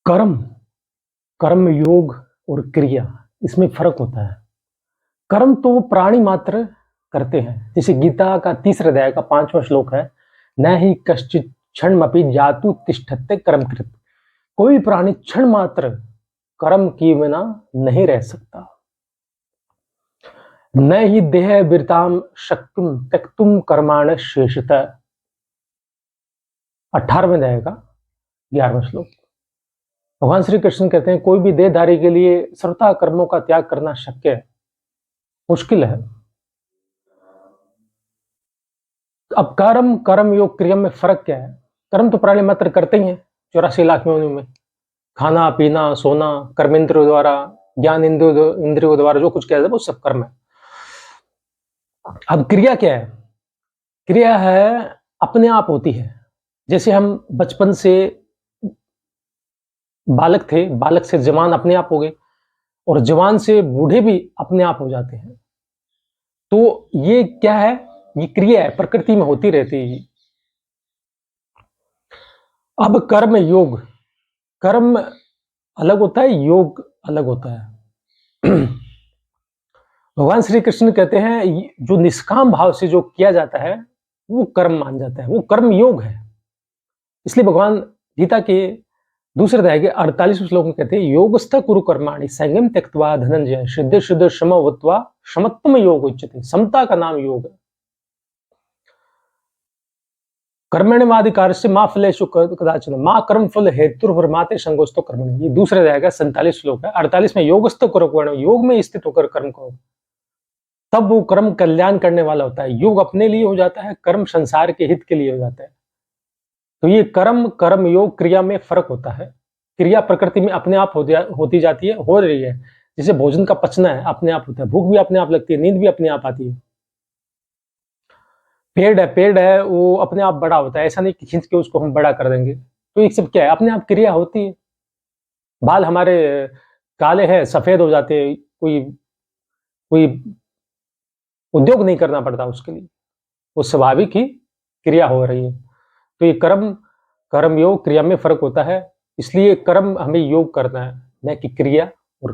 कर्म, कर्म योग और क्रिया इसमें फर्क होता है। कर्म तो प्राणी मात्र करते हैं, जैसे गीता का तीसरे अध्याय का 5वां श्लोक है, न ही कश्चित् क्षणमपि जातु तिष्ठत्ते कर्मकृत्। कोई प्राणी क्षण मात्र कर्म किए बिना नहीं रह सकता। न ही देह विरताम शक्तिम त्यक्तुम कर्माण शेषतः। 18वें अध्याय का 11वां श्लोक। भगवान श्री कृष्ण कहते हैं कोई भी देहधारी के लिए सर्वथा कर्मों का त्याग करना शक्य है, मुश्किल है। अब कर्म, कर्म योग, क्रिया में फर्क क्या है? कर्म तो प्राणी मात्र करते ही हैं 84 लाख योनियों में, खाना पीना सोना, कर्मेंद्रियों द्वारा, ज्ञान इंद्रियों द्वारा जो कुछ किया जाता है वो सब कर्म है। अब क्रिया क्या है? क्रिया है अपने आप होती है। जैसे हम बचपन से बालक थे, बालक से जवान अपने आप हो गए, और जवान से बूढ़े भी अपने आप हो जाते हैं। तो ये क्या है? ये क्रिया है, प्रकृति में होती रहती है। अब कर्म योग, कर्म अलग होता है, योग अलग होता है। भगवान श्री कृष्ण कहते हैं जो निष्काम भाव से जो किया जाता है वो कर्म मान जाता है, वो कर्म योग है। इसलिए भगवान गीता के दूसरे अध्याय के 48वें श्लोक में कहते हैं योगस्थ कुरु कर्माणि संयम त्यक्त्वा धनंजय सिद्धि सिद्ध श्रम वत्वा समत्तम योग उच्यते। समता का नाम योग है। कर्मण्येवाधिकार से मां फलेषु कदाचन मां कर्म फल हेतुर्भरमाते संगोस्तो कर्मणि। ये दूसरे अध्याय का 47 श्लोक है। 48 में योगस्थ कुरु कर्म, योग में स्थित होकर कर्म करो, तब वो कर्म कल्याण करने वाला होता है। योग अपने लिए हो जाता है, कर्म संसार के हित के लिए हो जाता है। तो ये कर्म, कर्म योग, क्रिया में फर्क होता है। क्रिया प्रकृति में अपने आप होती जाती है, हो रही है। जैसे भोजन का पचना है, अपने आप होता है, भूख भी अपने आप लगती है, नींद भी अपने आप आती है। पेड़ है वो अपने आप बड़ा होता है, ऐसा नहीं कि खींच के उसको हम बड़ा कर देंगे। तो ये सब क्या है? अपने आप क्रिया होती है। बाल हमारे काले हैं, सफेद हो जाते हैं, कोई कोई उद्योग नहीं करना पड़ता उसके लिए, वो स्वाभाविक ही क्रिया हो रही है। तो ये कर्म, कर्म योग, क्रिया में फर्क होता है। इसलिए कर्म हमें योग करना है, न कि क्रिया।